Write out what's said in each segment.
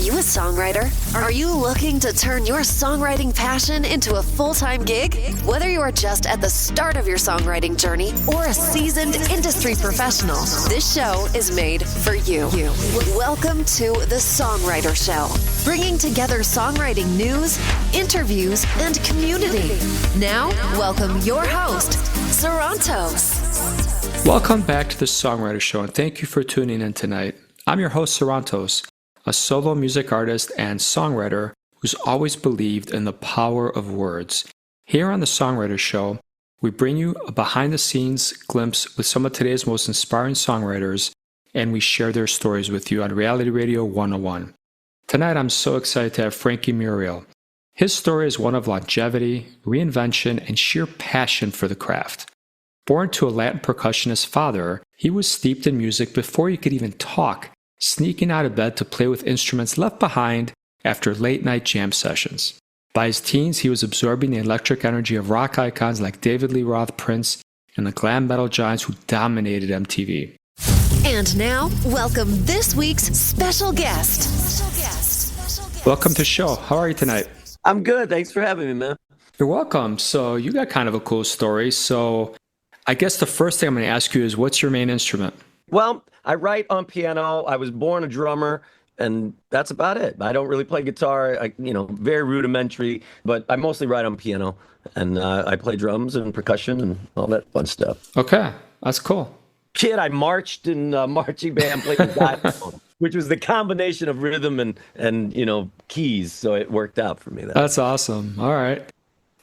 you a songwriter? Are you looking to turn your songwriting passion into a full-time gig? Whether you are just at the start of your songwriting journey or a seasoned industry professional, this show is made for you. Welcome to The Songwriter Show, bringing together songwriting news, interviews, and community. Now, welcome your host, Sarantos. Welcome back to The Songwriter Show, and thank you for tuning in tonight. I'm your host, Sarantos, a solo music artist and songwriter who's always believed in the power of words. Here on The Songwriter Show, we bring you a behind-the-scenes glimpse with some of today's most inspiring songwriters, and we share their stories with you on Reality Radio 101. Tonight, I'm so excited to have Frankie Muriel. His story is one of longevity, reinvention, and sheer passion for the craft. Born to a Latin percussionist father, he was steeped in music before he could even talk, sneaking out of bed to play with instruments left behind after late-night jam sessions. By his teens, he was absorbing the electric energy of rock icons like David Lee Roth, Prince, and the glam metal giants who dominated MTV. And now, welcome this week's special guest. Welcome to the show. How are you tonight? I'm good. Thanks for having me, man. You're welcome. So you got kind of a cool story. So I guess the first thing I'm going to ask you is, what's your main instrument? Well, I write on piano. I was born a drummer, and that's about it. I don't really play guitar, very rudimentary, but I mostly write on piano, and I play drums and percussion and all that fun stuff. Okay, that's cool. Kid, I marched in a marching band, played the xylophone, which was the combination of rhythm and keys, so it worked out for me. That's awesome. All right.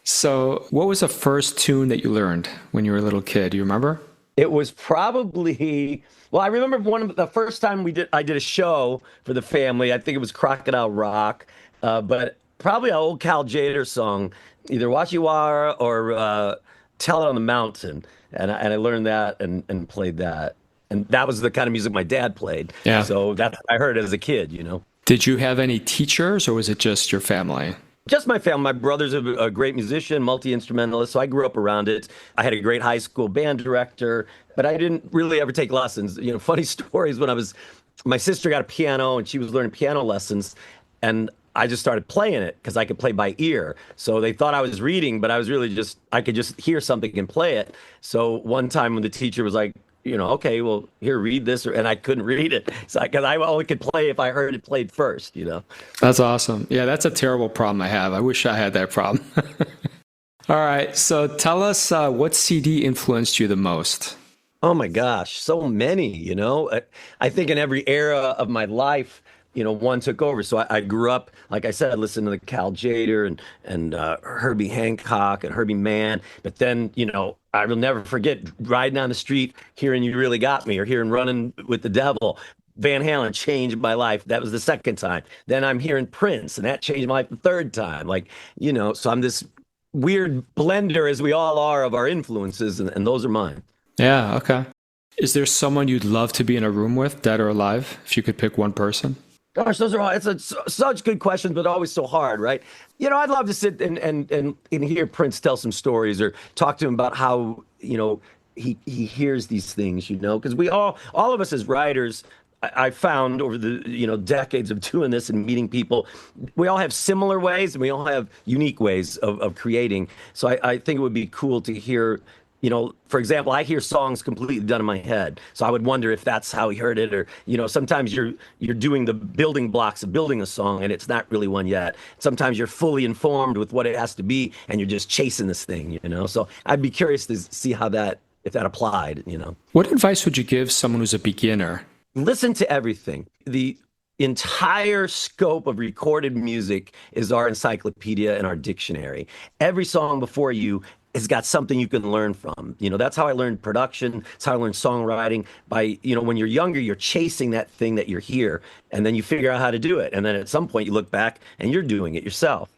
So what was the first tune that you learned when you were a little kid? Do you remember? It was probably, I remember the first time I did a show for the family. I think it was Crocodile Rock, but probably an old Cal Jader song, either Wachiwara or Tell It on the Mountain. And I learned that and played that. And that was the kind of music my dad played. Yeah. So that's what I heard as a kid, Did you have any teachers, or was it just your family? Just my family. My brother's a great musician, multi-instrumentalist, so I grew up around it. I had a great high school band director, but I didn't really ever take lessons. Funny stories, my sister got a piano and she was learning piano lessons, and I just started playing it because I could play by ear. So they thought I was reading, but I was really I could just hear something and play it. So one time when the teacher was like, okay, well, here, read this, and I couldn't read it. So because I only could play if I heard it played first, That's awesome. Yeah, that's a terrible problem I have. I wish I had that problem. All right, so tell us what CD influenced you the most? Oh my gosh, so many, I think in every era of my life, one took over. So I grew up, like I said, listening to the Cal Jader and Herbie Hancock and Herbie Mann. But then, I will never forget riding down the street, hearing You Really Got Me, or hearing Running with the Devil. Van Halen changed my life. That was the second time. Then I'm hearing Prince, and that changed my life the third time. So I'm this weird blender, as we all are, of our influences, and those are mine. Yeah, okay. Is there someone you'd love to be in a room with, dead or alive, if you could pick one person? Gosh, those are all, such good questions, but always so hard, right? I'd love to sit and hear Prince tell some stories, or talk to him about how, he hears these things, because we all of us as writers, I found over the, decades of doing this and meeting people, we all have similar ways and we all have unique ways of creating. So I think it would be cool to hear, for example, I hear songs completely done in my head. So I would wonder if that's how he heard it, or, sometimes you're doing the building blocks of building a song and it's not really one yet. Sometimes you're fully informed with what it has to be and you're just chasing this thing, So I'd be curious to see if that applied, What advice would you give someone who's a beginner? Listen to everything. The entire scope of recorded music is our encyclopedia and our dictionary. Every song before you has got something you can learn from. That's how I learned production. That's how I learned songwriting. By, when you're younger, you're chasing that thing that you're here, and then you figure out how to do it. And then at some point you look back and you're doing it yourself,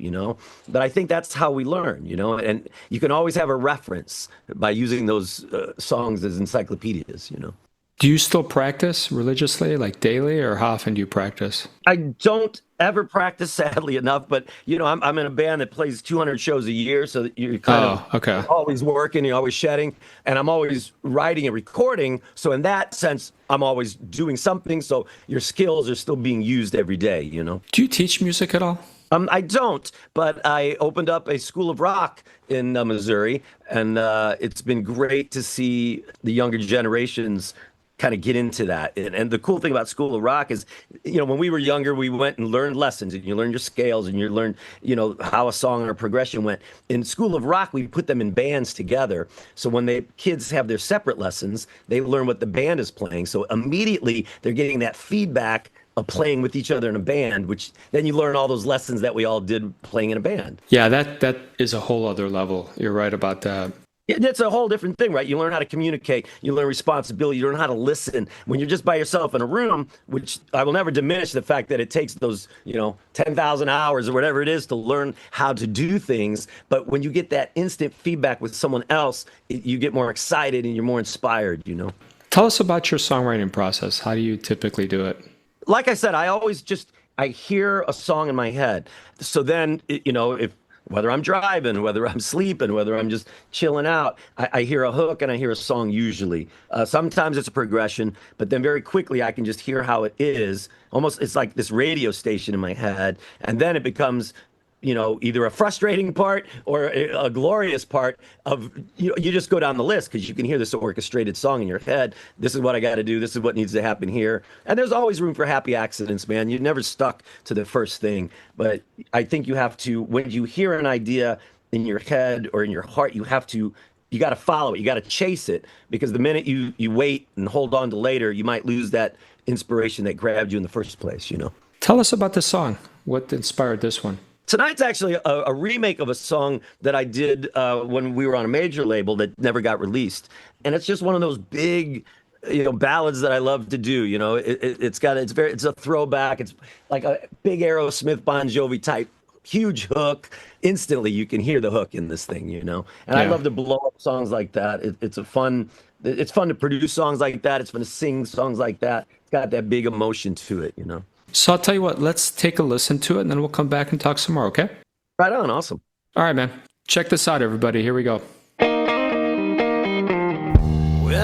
But I think that's how we learn, and you can always have a reference by using those songs as encyclopedias, Do you still practice religiously, like daily, or how often do you practice? I don't ever practice, sadly enough, but I'm in a band that plays 200 shows a year, so that you're kind of okay. always working, you're always shedding, and I'm always writing and recording. So in that sense, I'm always doing something. So your skills are still being used every day. Do you teach music at all? I don't, but I opened up a school of rock in Missouri, and it's been great to see the younger generations kind of get into that. And the cool thing about School of Rock is, when we were younger, we went and learned lessons, and you learned your scales, and you learned, how a song or progression went. In School of Rock, we put them in bands together. So when the kids have their separate lessons, they learn what the band is playing. So immediately they're getting that feedback of playing with each other in a band, which then you learn all those lessons that we all did playing in a band. Yeah, that is a whole other level. You're right about that. It's a whole different thing, right? You learn how to communicate. You learn responsibility. You learn how to listen. When you're just by yourself in a room, which I will never diminish the fact that it takes those, 10,000 hours or whatever it is to learn how to do things. But when you get that instant feedback with someone else, you get more excited and you're more inspired, Tell us about your songwriting process. How do you typically do it? Like I said, I hear a song in my head. So then, whether I'm driving, whether I'm sleeping, whether I'm just chilling out, I hear a hook and I hear a song usually. Sometimes it's a progression, but then very quickly I can just hear how it is. Almost, it's like this radio station in my head. And then it becomes, either a frustrating part or a glorious part of, you just go down the list because you can hear this orchestrated song in your head. This is what I got to do. This is what needs to happen here. And there's always room for happy accidents, man. You're never stuck to the first thing. But I think you have to, when you hear an idea in your head or in your heart, you got to follow it. You got to chase it, because the minute you wait and hold on to later, you might lose that inspiration that grabbed you in the first place, Tell us about the song. What inspired this one? Tonight's actually a remake of a song that I did when we were on a major label that never got released. And it's just one of those big, ballads that I love to do. It's a throwback. It's like a big Aerosmith, Bon Jovi type, huge hook. Instantly, you can hear the hook in this thing, And I love to blow up songs like that. It's fun to produce songs like that. It's fun to sing songs like that. It's got that big emotion to it, So I'll tell you what, let's take a listen to it, and then we'll come back and talk some more, okay? Right on, awesome. All right, man. Check this out, everybody. Here we go. When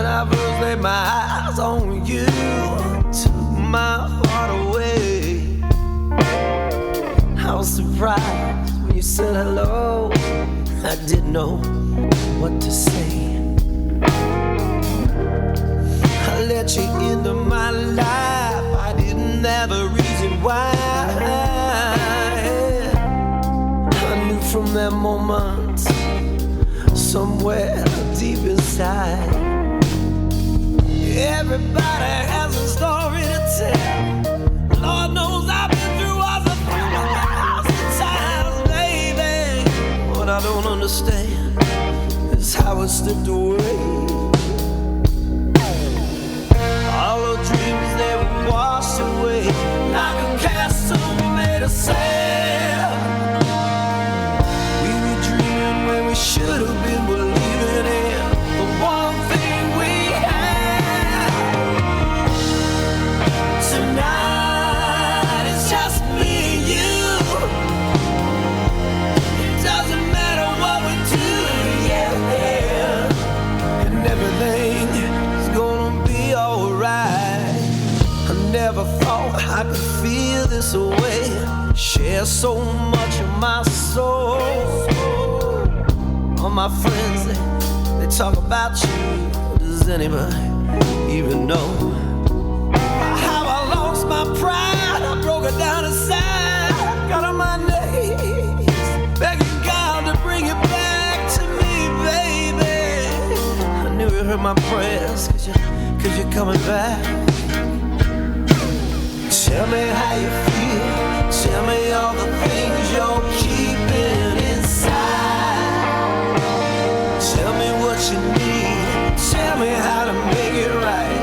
I first laid my eyes on you, took my heart away. I was surprised when you said hello. I didn't know what to say. I let you into my life. I didn't have a reason why. I knew from that moment, somewhere deep inside, everybody has a story to tell. Lord knows I've been through all the times, baby. What I don't understand is how it slipped away. All the dreams, they were washed away like a castle made of sand. We were dreaming when we should have been believing in the one thing we had. Tonight it's just me and you. It doesn't matter what we do, yeah. And everything is gonna be alright. I never thought I could feel this way, share so much of my soul. All my friends, they talk about you. Does anybody even know how I lost my pride? I broke it down inside, got on my knees, begging God to bring it back to me, baby. I knew you heard my prayers, cause you're coming back. Tell me how you feel, tell me all the things you're keeping inside. Tell me what you need, tell me how to make it right.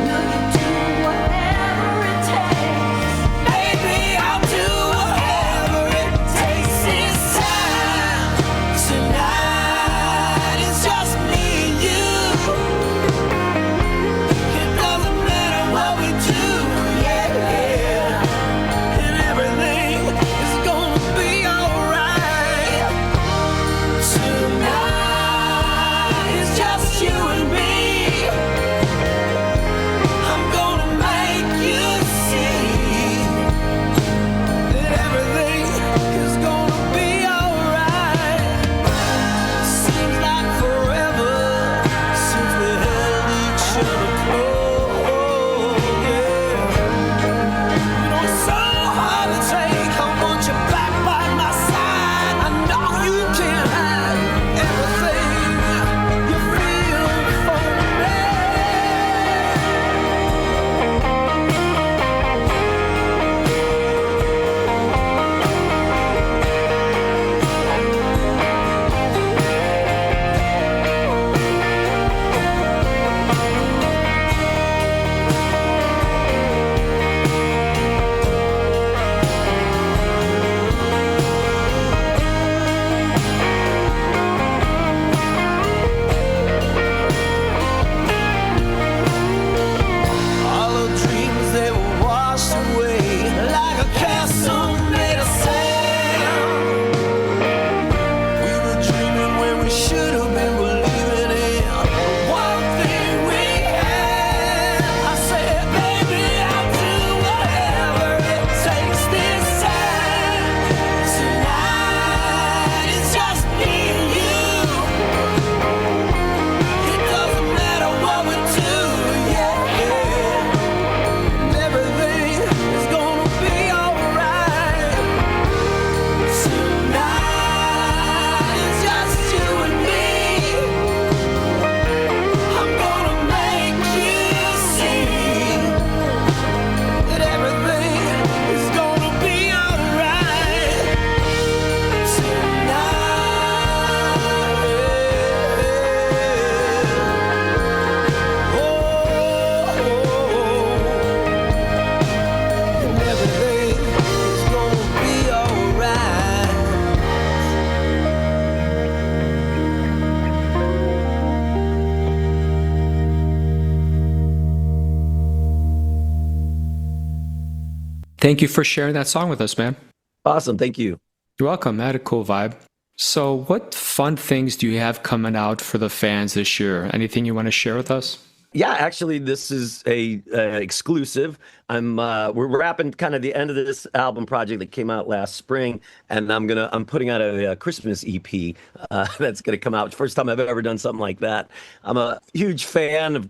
Will you do whatever it takes? Baby, I'll do whatever it takes this time. Tonight it's just me and you. It doesn't Thank you for sharing that song with us, man. Awesome. Thank you. You're welcome. I had a cool vibe. So, what fun things do you have coming out for the fans this year? Anything you want to share with us? Yeah, actually, this is a exclusive. We're wrapping kind of the end of this album project that came out last spring, and I'm putting out a Christmas EP that's gonna come out. First time I've ever done something like that. I'm a huge fan of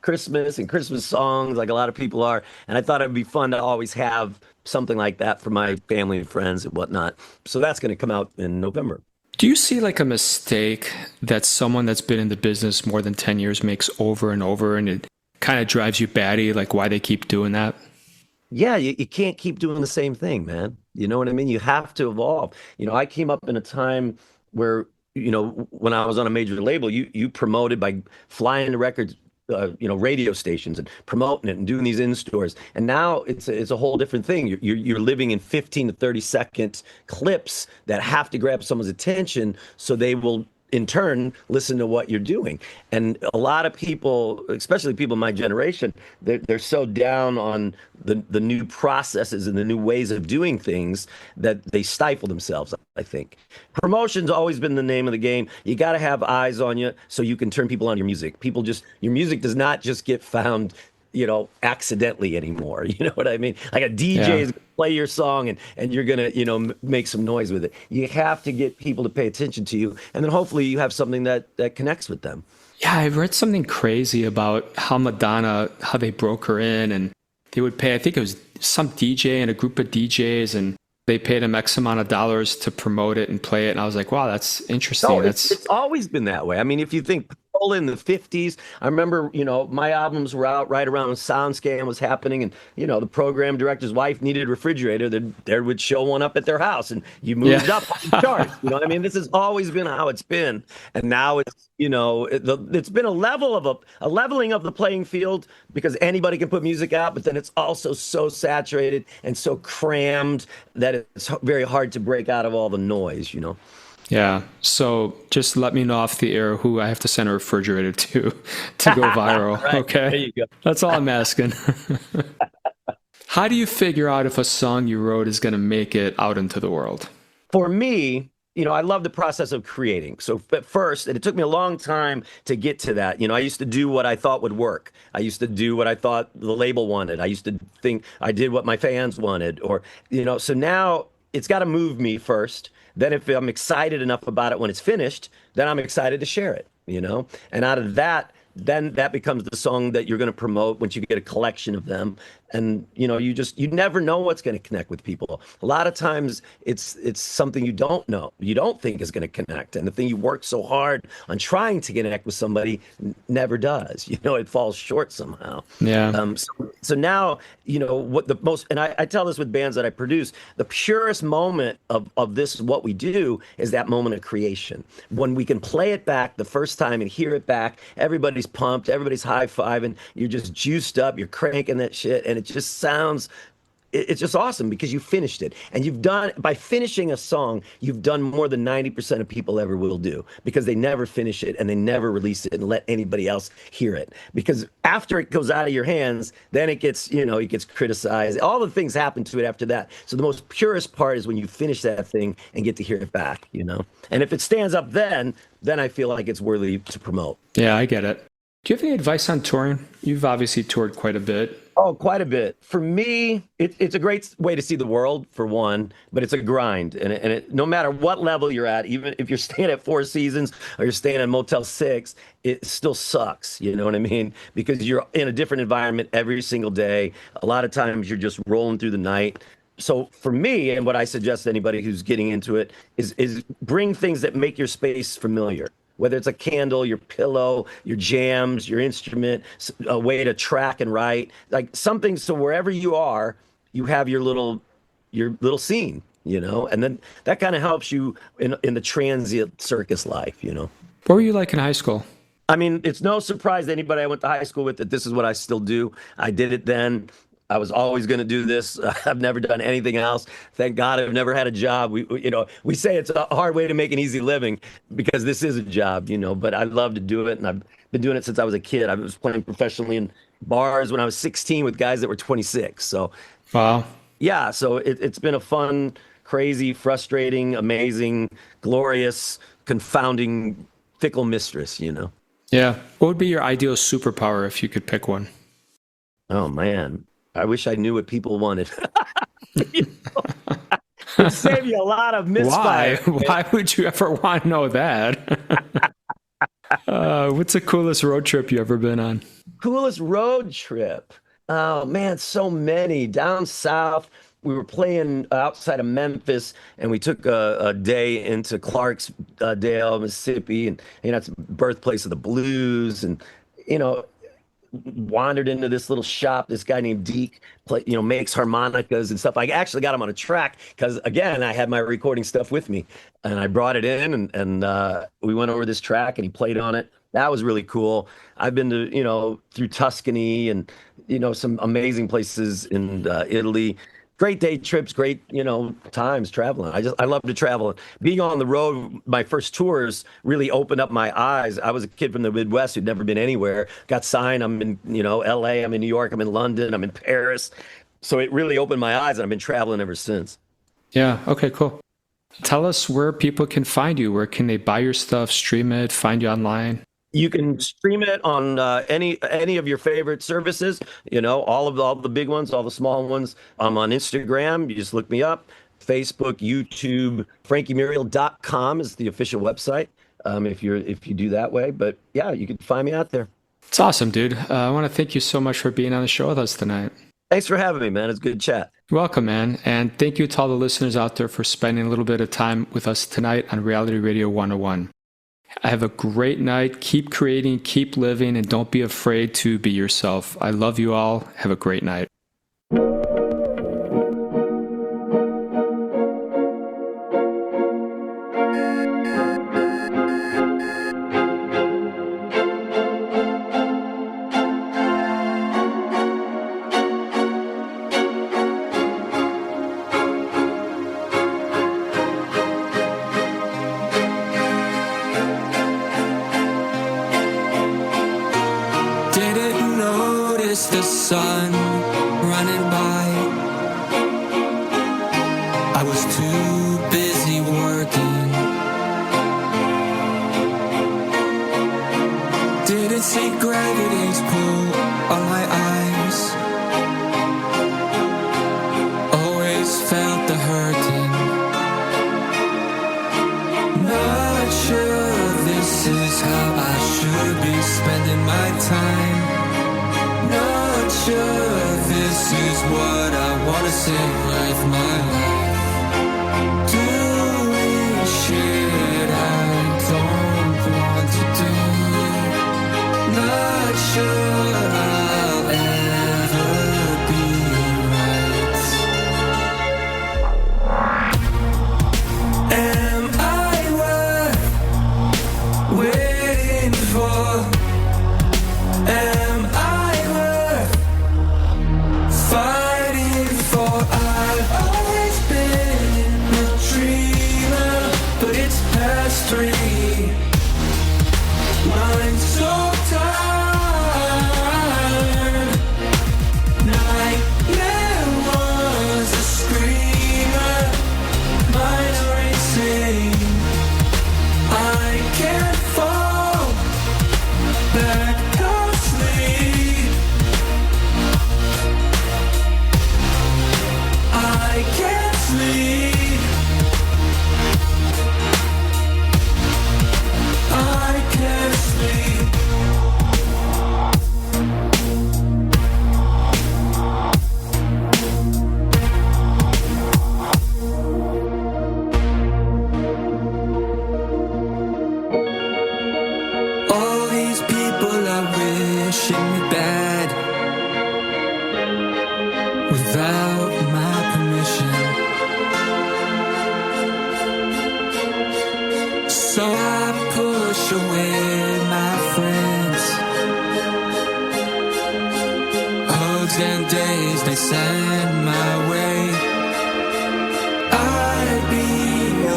Christmas and Christmas songs, like a lot of people are, and I thought it'd be fun to always have something like that for my family and friends and whatnot. So that's gonna come out in November. Do you see like a mistake that someone that's been in the business more than 10 years makes over and over, and it kind of drives you batty, like why they keep doing that? Yeah, you can't keep doing the same thing, man. You know what I mean? You have to evolve. I came up in a time where, when I was on a major label, you promoted by flying the records, radio stations and promoting it and doing these in stores. And now it's a whole different thing. You're living in 15 to 30-second clips that have to grab someone's attention so they will in turn listen to what you're doing. And a lot of people, especially people in my generation, they're so down on the new processes and the new ways of doing things that they stifle themselves, I think. Promotion's always been the name of the game. You got to have eyes on you so you can turn people on your music. Your music does not just get found accidentally anymore. You know what I mean? Like a DJ is gonna play your song and you're gonna, make some noise with it. You have to get people to pay attention to you, and then hopefully you have something that connects with them. Yeah, I read something crazy about how Madonna, how they broke her in, and they would pay, I think it was some DJ and a group of DJs, and they paid him X amount of dollars to promote it and play it. And I was like, wow, that's interesting. No, it's always been that way. I mean, if you think in the 50s, I remember, my albums were out right around when SoundScan was happening, and, the program director's wife needed a refrigerator. There would show one up at their house, and you moved up on the charts. I mean, this has always been how it's been. And now it's, it's been a leveling of the playing field, because anybody can put music out, but then it's also so saturated and so crammed that it's very hard to break out of all the noise, Yeah. So just let me know off the air who I have to send a refrigerator to go viral. Right. Okay. There you go. That's all I'm asking. How do you figure out if a song you wrote is going to make it out into the world? For me, I love the process of creating. So at first, and it took me a long time to get to that. I used to do what I thought would work. I used to do what I thought the label wanted. I used to think I did what my fans wanted, so now it's got to move me first. Then if I'm excited enough about it when it's finished, then I'm excited to share it, And out of that, then that becomes the song that you're going to promote once you get a collection of them. And, you never know what's going to connect with people. A lot of times it's something you don't know, you don't think is going to connect. And the thing you work so hard on trying to connect with somebody never does, it falls short somehow. Yeah. So now, what the most, and I tell this with bands that I produce, the purest moment of this, what we do, is that moment of creation. When we can play it back the first time and hear it back, everybody's pumped, everybody's high-fiving, you're just juiced up, you're cranking that shit, and it just sounds, it's just awesome because you finished it. And by finishing a song, you've done more than 90% of people ever will do, because they never finish it and they never release it and let anybody else hear it. Because after it goes out of your hands, then it gets, it gets criticized. All the things happen to it after that. So the most purest part is when you finish that thing and get to hear it back, And if it stands up then I feel like it's worthy to promote. Yeah, I get it. Do you have any advice on touring? You've obviously toured quite a bit. Oh, quite a bit. For me, it's a great way to see the world, for one, but it's a grind. And no matter what level you're at, even if you're staying at Four Seasons or you're staying at Motel 6, it still sucks. You know what I mean? Because you're in a different environment every single day. A lot of times you're just rolling through the night. So for me, and what I suggest to anybody who's getting into it, is bring things that make your space familiar. Whether it's a candle, your pillow, your jams, your instrument, a way to track and write, like something so wherever you are, you have your little scene, and then that kind of helps you in the transient circus life, What were you like in high school? I mean, it's no surprise to anybody I went to high school with that this is what I still do. I did it then. I was always going to do this. I've never done anything else. Thank God I've never had a job. We say it's a hard way to make an easy living because this is a job, but I love to do it. And I've been doing it since I was a kid. I was playing professionally in bars when I was 16 with guys that were 26. So, wow. Yeah, so it's been a fun, crazy, frustrating, amazing, glorious, confounding, fickle mistress, you know? Yeah. What would be your ideal superpower if you could pick one? Oh, man. I wish I knew what people wanted. It'd save you a lot of misfire. Why would you ever want to know that? What's the coolest road trip you ever been on? Coolest road trip. Oh man, so many. Down south, we were playing outside of Memphis, and we took a day into Clarksdale, Mississippi, and it's birthplace of the blues, and you know, wandered into this little shop. This guy named Deke makes harmonicas and stuff. I actually got him on a track because, again, I had my recording stuff with me, and I brought it in, and we went over this track, and he played on it. That was really cool. I've been to through Tuscany and some amazing places in Italy. Great day trips, great times traveling. I love to travel. Being on the road, my first tours really opened up my eyes. I was a kid from the Midwest who'd never been anywhere. Got signed. I'm in L.A. I'm in New York. I'm in London. I'm in Paris. So it really opened my eyes, and I've been traveling ever since. Yeah. Okay. Cool. Tell us where people can find you. Where can they buy your stuff, stream it, find you online? You can stream it on any of your favorite services, all the big ones, all the small ones. I'm on Instagram. You just look me up. Facebook, YouTube, FrankieMuriel.com is the official website if you do that way. But yeah, you can find me out there. It's awesome, dude. I want to thank you so much for being on the show with us tonight. Thanks for having me, man. It's a good chat. You're welcome, man. And thank you to all the listeners out there for spending a little bit of time with us tonight on Reality Radio 101. Have a great night. Keep creating, keep living, and don't be afraid to be yourself. I love you all. Have a great night. The sun running by. I was too busy working. Didn't see gravity's pull on my eyes. Always felt the hurting. Not sure this is how I should be spending my time. Not sure this is what I want to say with my life. Doing shit I don't want to do. Not sure I'll ever be right. Am I worth waiting for? Am I fighting for? I've always been a dreamer, but it's past 3. Mind's so tired. Nightmare was a screamer. Mind racing. I can't fall back to sleep. I can't sleep. I can't sleep. All these people are wishing me bad without my permission. So I push away my friends. Hugs and days they send my way. I'd be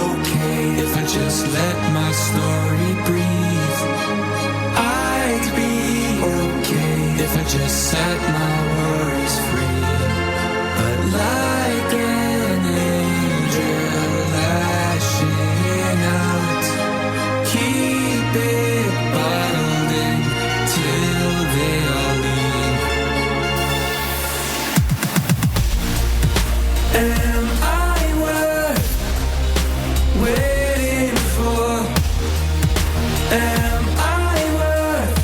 okay if I just let my story breathe. I'd be okay if I just set my worries free. But life Am I worth waiting for? Am I worth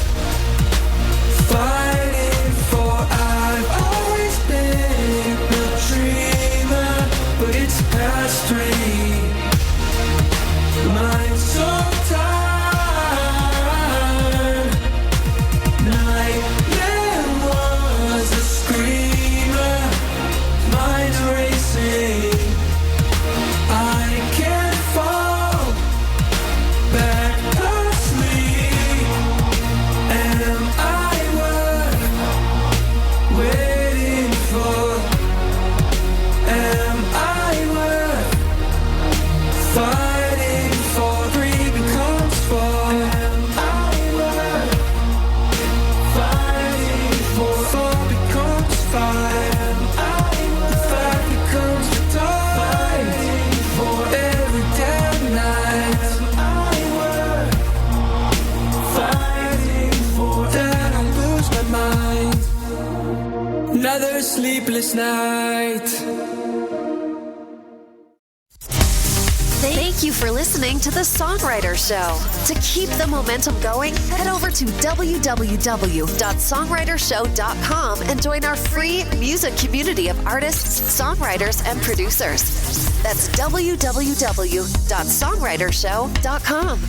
fighting for? I've always been a dreamer, but it's past 3. Mind so tired. Nightmare was a screamer. Mind racing. I can't fall back asleep. Am I worth waiting for? Am I worth fighting for? 3 becomes 4. Am I worth fighting for? 4 becomes 5. Am I worth 5 becomes the dawn. Fighting for every damn night. Am I worth fighting for? Then I lose my mind. Another sleepless night. Thank you for listening to The Songwriter Show. To keep the momentum going, head over to www.songwritershow.com and join our free music community of artists, songwriters, and producers. That's www.songwritershow.com.